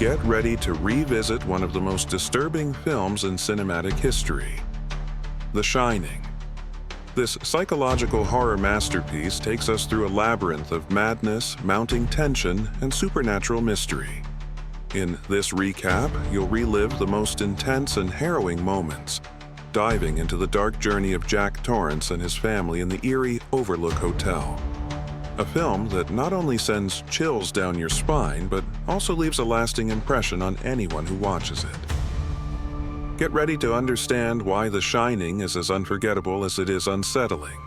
Get ready to revisit one of the most disturbing films in cinematic history, The Shining. This psychological horror masterpiece takes us through a labyrinth of madness, mounting tension, and supernatural mystery. In this recap, you'll relive the most intense and harrowing moments, diving into the dark journey of Jack Torrance and his family in the eerie Overlook Hotel. A film that not only sends chills down your spine, but also leaves a lasting impression on anyone who watches it. Get ready to understand why The Shining is as unforgettable as it is unsettling.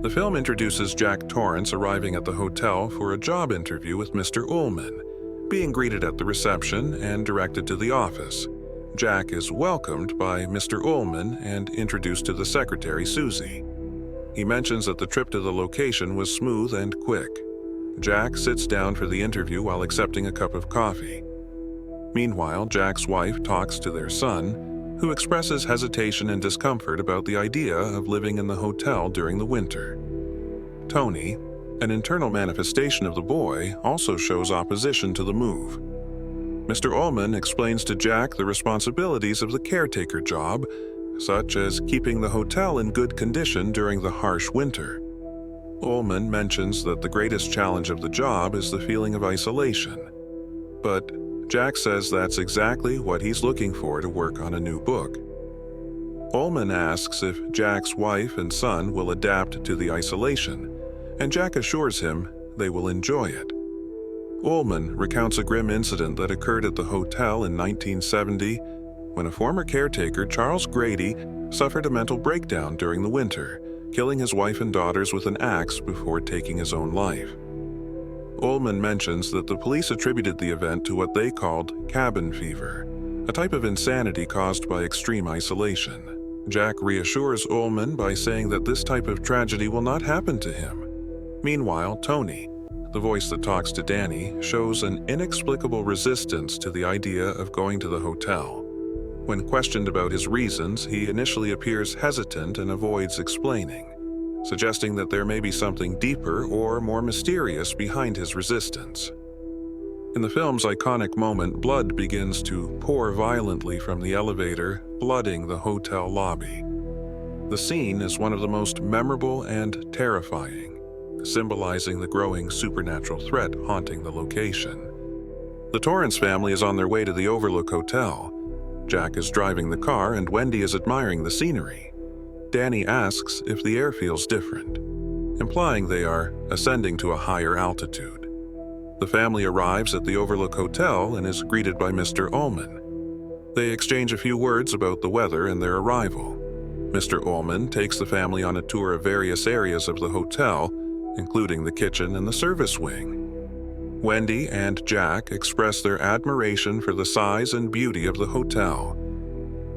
The film introduces Jack Torrance arriving at the hotel for a job interview with Mr. Ullman. Being greeted at the reception and directed to the office, Jack is welcomed by Mr. Ullman and introduced to the secretary, Susie. He mentions that the trip to the location was smooth and quick. Jack sits down for the interview while accepting a cup of coffee. Meanwhile, Jack's wife talks to their son, who expresses hesitation and discomfort about the idea of living in the hotel during the winter. Tony, an internal manifestation of the boy, also shows opposition to the move. Mr. Ullman explains to Jack the responsibilities of the caretaker job, such as keeping the hotel in good condition during the harsh winter. Ullman mentions that the greatest challenge of the job is the feeling of isolation. But Jack says that's exactly what he's looking for to work on a new book. Ullman asks if Jack's wife and son will adapt to the isolation, and Jack assures him they will enjoy it. Ullman recounts a grim incident that occurred at the hotel in 1970 when a former caretaker, Charles Grady, suffered a mental breakdown during the winter, killing his wife and daughters with an axe before taking his own life. Ullman mentions that the police attributed the event to what they called cabin fever, a type of insanity caused by extreme isolation. Jack reassures Ullman by saying that this type of tragedy will not happen to him. Meanwhile, Tony, the voice that talks to Danny, shows an inexplicable resistance to the idea of going to the hotel. When questioned about his reasons, he initially appears hesitant and avoids explaining, suggesting that there may be something deeper or more mysterious behind his resistance. In the film's iconic moment, blood begins to pour violently from the elevator, flooding the hotel lobby. The scene is one of the most memorable and terrifying, symbolizing the growing supernatural threat haunting the location. The Torrance family is on their way to the Overlook Hotel. Jack is driving the car and Wendy is admiring the scenery. Danny asks if the air feels different, implying they are ascending to a higher altitude. The family arrives at the Overlook Hotel and is greeted by Mr. Ullman. They exchange a few words about the weather and their arrival. Mr. Ullman takes the family on a tour of various areas of the hotel, including the kitchen and the service wing. Wendy and Jack express their admiration for the size and beauty of the hotel.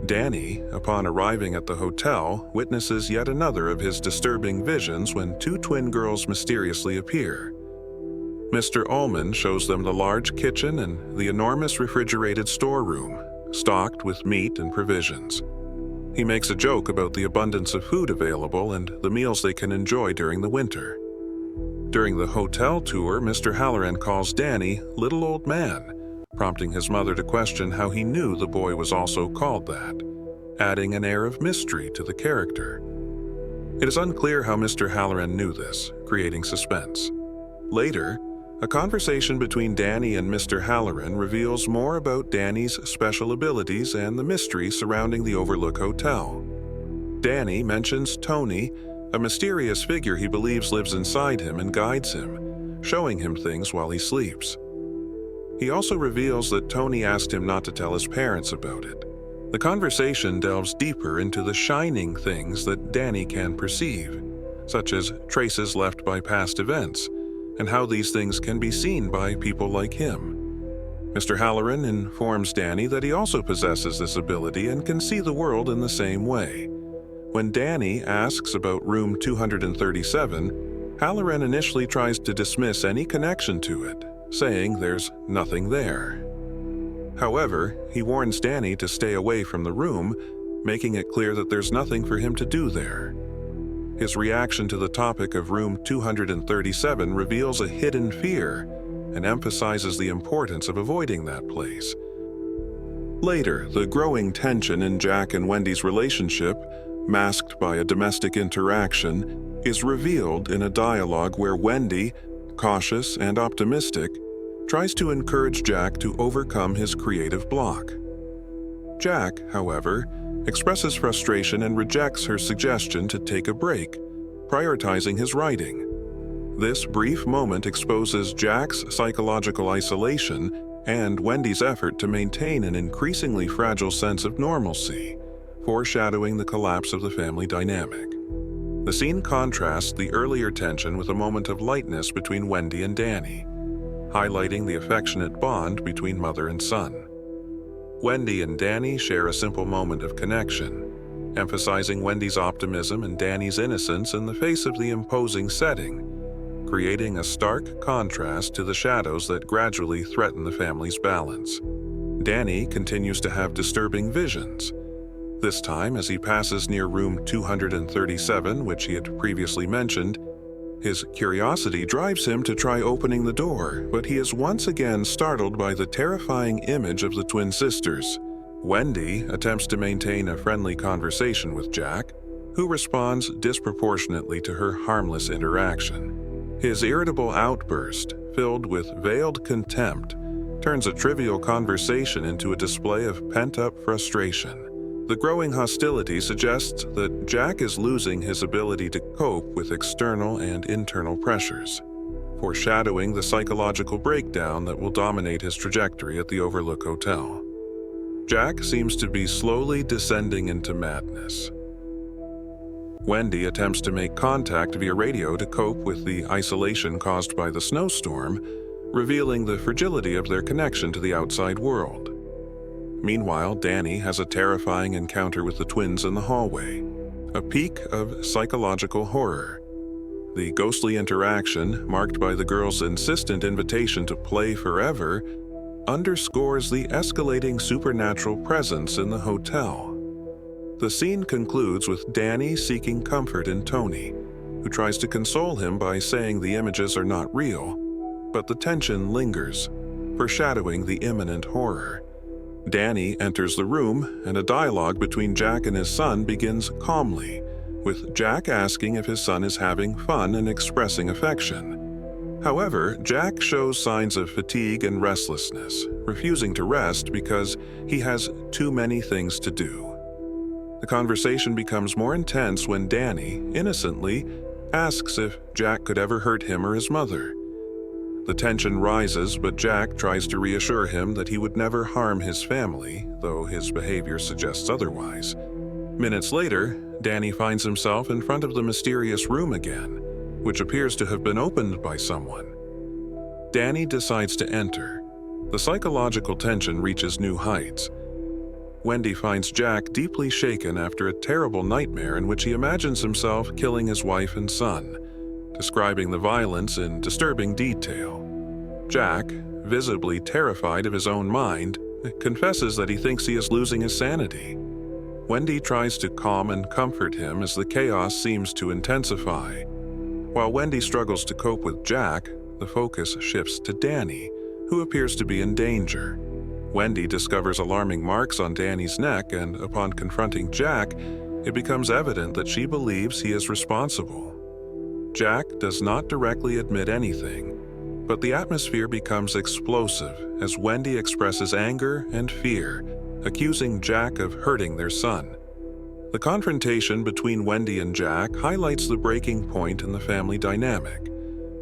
Danny, upon arriving at the hotel, witnesses yet another of his disturbing visions when two twin girls mysteriously appear. Mr. Ullman shows them the large kitchen and the enormous refrigerated storeroom, stocked with meat and provisions. He makes a joke about the abundance of food available and the meals they can enjoy during the winter. During the hotel tour, Mr. Halloran calls Danny "little old man," prompting his mother to question how he knew the boy was also called that, adding an air of mystery to the character. It is unclear how Mr. Halloran knew this, creating suspense. Later, a conversation between Danny and Mr. Halloran reveals more about Danny's special abilities and the mystery surrounding the Overlook Hotel. Danny mentions Tony, a mysterious figure he believes lives inside him and guides him, showing him things while he sleeps. He also reveals that Tony asked him not to tell his parents about it. The conversation delves deeper into the shining things that Danny can perceive, such as traces left by past events, and how these things can be seen by people like him. Mr. Halloran informs Danny that he also possesses this ability and can see the world in the same way. When Danny asks about room 237, Halloran initially tries to dismiss any connection to it, saying there's nothing there. However, he warns Danny to stay away from the room, making it clear that there's nothing for him to do there. His reaction to the topic of room 237 reveals a hidden fear, and emphasizes the importance of avoiding that place. Later, the growing tension in Jack and Wendy's relationship, masked by a domestic interaction, is revealed in a dialogue where Wendy, cautious and optimistic, tries to encourage Jack to overcome his creative block. Jack, however, expresses frustration and rejects her suggestion to take a break, prioritizing his writing. This brief moment exposes Jack's psychological isolation and Wendy's effort to maintain an increasingly fragile sense of normalcy, foreshadowing the collapse of the family dynamic. The scene contrasts the earlier tension with a moment of lightness between Wendy and Danny, highlighting the affectionate bond between mother and son. Wendy and Danny share a simple moment of connection, emphasizing Wendy's optimism and Danny's innocence in the face of the imposing setting, creating a stark contrast to the shadows that gradually threaten the family's balance. Danny continues to have disturbing visions, this time as he passes near room 237, which he had previously mentioned. His curiosity drives him to try opening the door, but he is once again startled by the terrifying image of the twin sisters. Wendy attempts to maintain a friendly conversation with Jack, who responds disproportionately to her harmless interaction. His irritable outburst, filled with veiled contempt, turns a trivial conversation into a display of pent-up frustration. The growing hostility suggests that Jack is losing his ability to cope with external and internal pressures, foreshadowing the psychological breakdown that will dominate his trajectory at the Overlook Hotel. Jack seems to be slowly descending into madness. Wendy attempts to make contact via radio to cope with the isolation caused by the snowstorm, revealing the fragility of their connection to the outside world. Meanwhile, Danny has a terrifying encounter with the twins in the hallway, a peak of psychological horror. The ghostly interaction, marked by the girls' insistent invitation to play forever, underscores the escalating supernatural presence in the hotel. The scene concludes with Danny seeking comfort in Tony, who tries to console him by saying the images are not real, but the tension lingers, foreshadowing the imminent horror. Danny enters the room, and a dialogue between Jack and his son begins calmly, with Jack asking if his son is having fun and expressing affection. However, Jack shows signs of fatigue and restlessness, refusing to rest because he has too many things to do. The conversation becomes more intense when Danny, innocently, asks if Jack could ever hurt him or his mother. The tension rises, but Jack tries to reassure him that he would never harm his family, though his behavior suggests otherwise. Minutes later, Danny finds himself in front of the mysterious room again, which appears to have been opened by someone. Danny decides to enter. The psychological tension reaches new heights. Wendy finds Jack deeply shaken after a terrible nightmare in which he imagines himself killing his wife and son, describing the violence in disturbing detail. Jack, visibly terrified of his own mind, confesses that he thinks he is losing his sanity. Wendy tries to calm and comfort him as the chaos seems to intensify. While Wendy struggles to cope with Jack, the focus shifts to Danny, who appears to be in danger. Wendy discovers alarming marks on Danny's neck, and upon confronting Jack, it becomes evident that she believes he is responsible. Jack does not directly admit anything, but the atmosphere becomes explosive as Wendy expresses anger and fear, accusing Jack of hurting their son. The confrontation between Wendy and Jack highlights the breaking point in the family dynamic,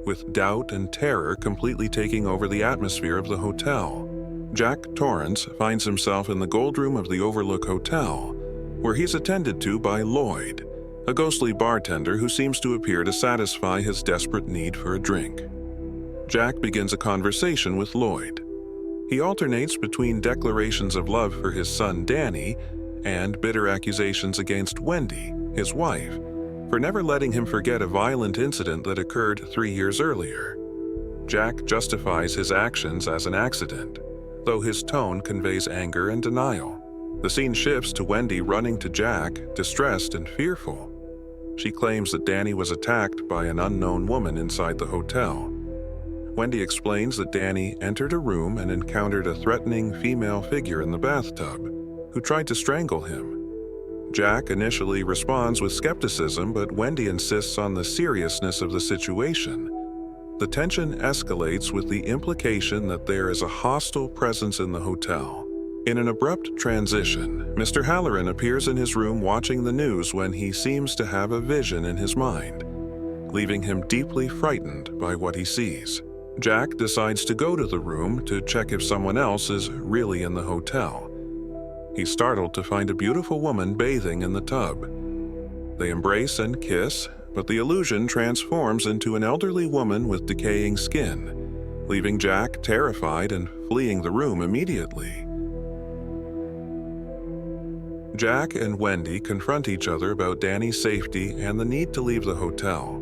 with doubt and terror completely taking over the atmosphere of the hotel. Jack Torrance finds himself in the gold room of the Overlook Hotel, where he's attended to by Lloyd, a ghostly bartender who seems to appear to satisfy his desperate need for a drink. Jack begins a conversation with Lloyd. He alternates between declarations of love for his son Danny and bitter accusations against Wendy, his wife, for never letting him forget a violent incident that occurred 3 years earlier. Jack justifies his actions as an accident, though his tone conveys anger and denial. The scene shifts to Wendy running to Jack, distressed and fearful. She claims that Danny was attacked by an unknown woman inside the hotel. Wendy explains that Danny entered a room and encountered a threatening female figure in the bathtub, who tried to strangle him. Jack initially responds with skepticism, but Wendy insists on the seriousness of the situation. The tension escalates with the implication that there is a hostile presence in the hotel. In an abrupt transition, Mr. Halloran appears in his room watching the news when he seems to have a vision in his mind, leaving him deeply frightened by what he sees. Jack decides to go to the room to check if someone else is really in the hotel. He's startled to find a beautiful woman bathing in the tub. They embrace and kiss, but the illusion transforms into an elderly woman with decaying skin, leaving Jack terrified and fleeing the room immediately. Jack and Wendy confront each other about Danny's safety and the need to leave the hotel.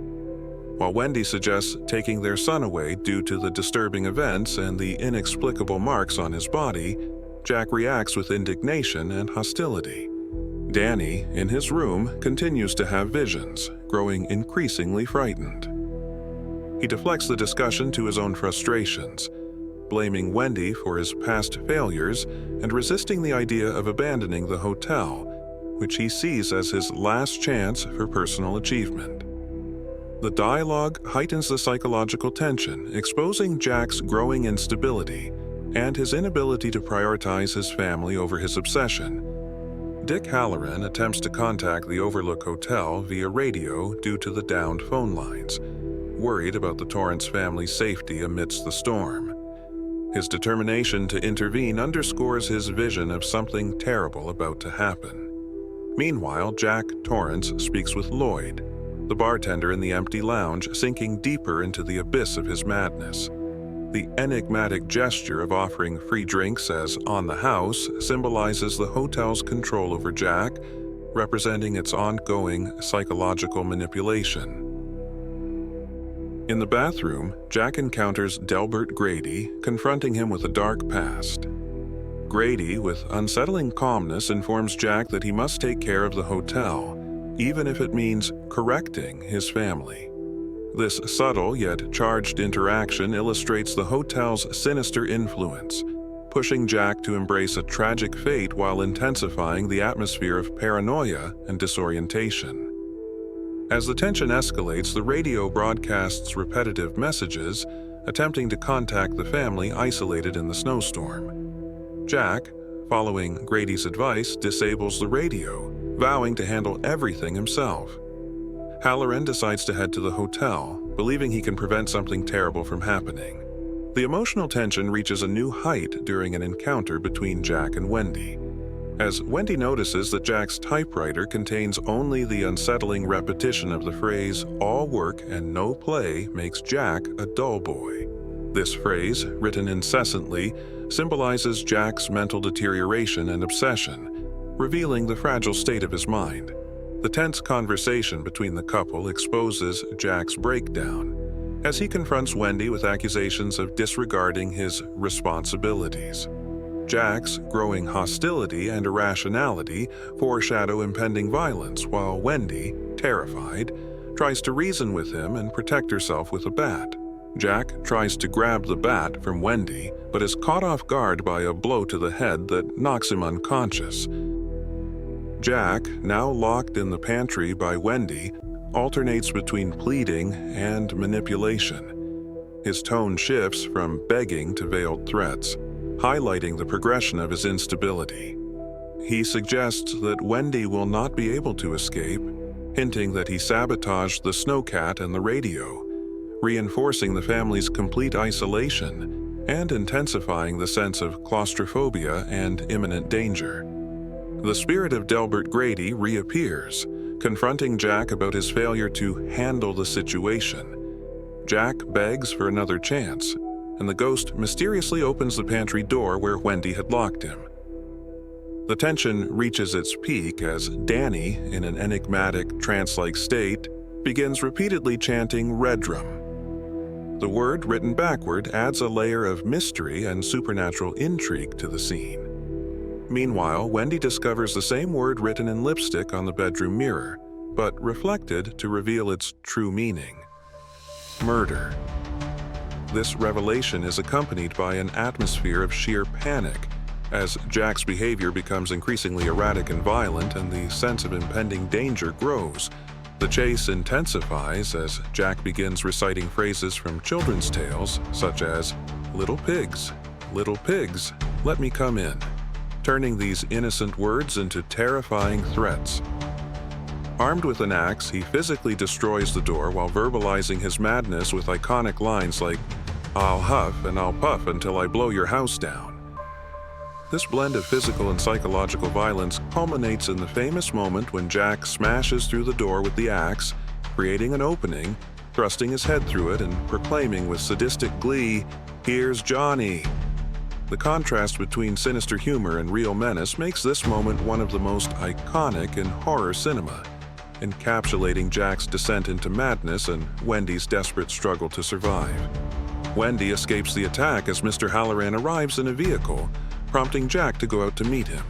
While Wendy suggests taking their son away due to the disturbing events and the inexplicable marks on his body, Jack reacts with indignation and hostility. Danny, in his room, continues to have visions, growing increasingly frightened. He deflects the discussion to his own frustrations, blaming Wendy for his past failures and resisting the idea of abandoning the hotel, which he sees as his last chance for personal achievement. The dialogue heightens the psychological tension, exposing Jack's growing instability and his inability to prioritize his family over his obsession. Dick Halloran attempts to contact the Overlook Hotel via radio due to the downed phone lines, worried about the Torrance family's safety amidst the storm. His determination to intervene underscores his vision of something terrible about to happen. Meanwhile, Jack Torrance speaks with Lloyd, the bartender in the empty lounge, sinking deeper into the abyss of his madness. The enigmatic gesture of offering free drinks as on the house symbolizes the hotel's control over Jack, representing its ongoing psychological manipulation. In the bathroom, Jack encounters Delbert Grady, confronting him with a dark past. Grady, with unsettling calmness, informs Jack that he must take care of the hotel, even if it means correcting his family. This subtle yet charged interaction illustrates the hotel's sinister influence, pushing Jack to embrace a tragic fate while intensifying the atmosphere of paranoia and disorientation. As the tension escalates, the radio broadcasts repetitive messages, attempting to contact the family isolated in the snowstorm. Jack, following Grady's advice, disables the radio, vowing to handle everything himself. Halloran decides to head to the hotel, believing he can prevent something terrible from happening. The emotional tension reaches a new height during an encounter between Jack and Wendy. As Wendy notices that Jack's typewriter contains only the unsettling repetition of the phrase, "all work and no play makes Jack a dull boy." This phrase, written incessantly, symbolizes Jack's mental deterioration and obsession, revealing the fragile state of his mind. The tense conversation between the couple exposes Jack's breakdown, as he confronts Wendy with accusations of disregarding his responsibilities. Jack's growing hostility and irrationality foreshadow impending violence, while Wendy, terrified, tries to reason with him and protect herself with a bat. Jack tries to grab the bat from Wendy, but is caught off guard by a blow to the head that knocks him unconscious. Jack, now locked in the pantry by Wendy, alternates between pleading and manipulation. His tone shifts from begging to veiled threats, highlighting the progression of his instability. He suggests that Wendy will not be able to escape, hinting that he sabotaged the snowcat and the radio, reinforcing the family's complete isolation and intensifying the sense of claustrophobia and imminent danger. The spirit of Delbert Grady reappears, confronting Jack about his failure to handle the situation. Jack begs for another chance, and the ghost mysteriously opens the pantry door where Wendy had locked him. The tension reaches its peak as Danny, in an enigmatic, trance-like state, begins repeatedly chanting Redrum. The word, written backward, adds a layer of mystery and supernatural intrigue to the scene. Meanwhile, Wendy discovers the same word written in lipstick on the bedroom mirror, but reflected to reveal its true meaning: murder. This revelation is accompanied by an atmosphere of sheer panic, as Jack's behavior becomes increasingly erratic and violent and the sense of impending danger grows. The chase intensifies as Jack begins reciting phrases from children's tales such as, little pigs, let me come in," turning these innocent words into terrifying threats. Armed with an axe, he physically destroys the door while verbalizing his madness with iconic lines like, "I'll huff and I'll puff until I blow your house down." This blend of physical and psychological violence culminates in the famous moment when Jack smashes through the door with the axe, creating an opening, thrusting his head through it and proclaiming with sadistic glee, "Here's Johnny." The contrast between sinister humor and real menace makes this moment one of the most iconic in horror cinema, encapsulating Jack's descent into madness and Wendy's desperate struggle to survive. Wendy escapes the attack as Mr. Halloran arrives in a vehicle, prompting Jack to go out to meet him.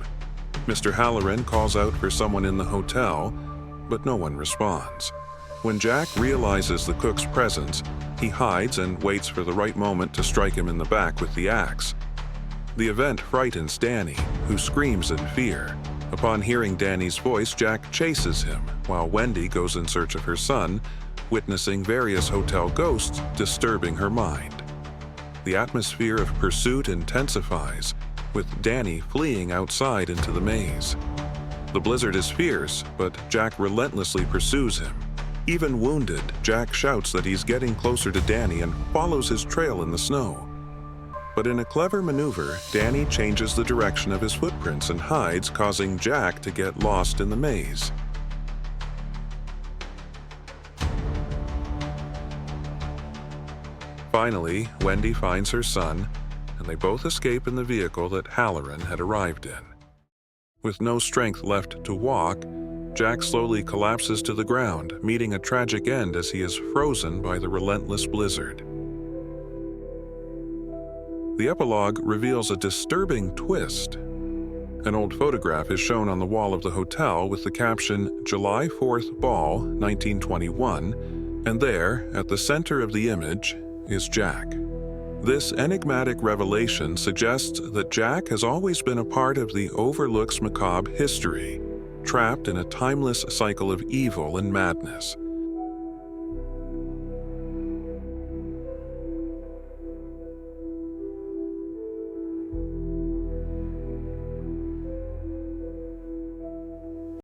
Mr. Halloran calls out for someone in the hotel, but no one responds. When Jack realizes the cook's presence, he hides and waits for the right moment to strike him in the back with the axe. The event frightens Danny, who screams in fear. Upon hearing Danny's voice, Jack chases him, while Wendy goes in search of her son, witnessing various hotel ghosts disturbing her mind. The atmosphere of pursuit intensifies, with Danny fleeing outside into the maze. The blizzard is fierce, but Jack relentlessly pursues him. Even wounded, Jack shouts that he's getting closer to Danny and follows his trail in the snow. But in a clever maneuver, Danny changes the direction of his footprints and hides, causing Jack to get lost in the maze. Finally, Wendy finds her son, and they both escape in the vehicle that Halloran had arrived in. With no strength left to walk, Jack slowly collapses to the ground, meeting a tragic end as he is frozen by the relentless blizzard. The epilogue reveals a disturbing twist. An old photograph is shown on the wall of the hotel with the caption, "July 4th Ball, 1921, and there, at the center of the image, is Jack. This enigmatic revelation suggests that Jack has always been a part of the Overlook's macabre history, trapped in a timeless cycle of evil and madness.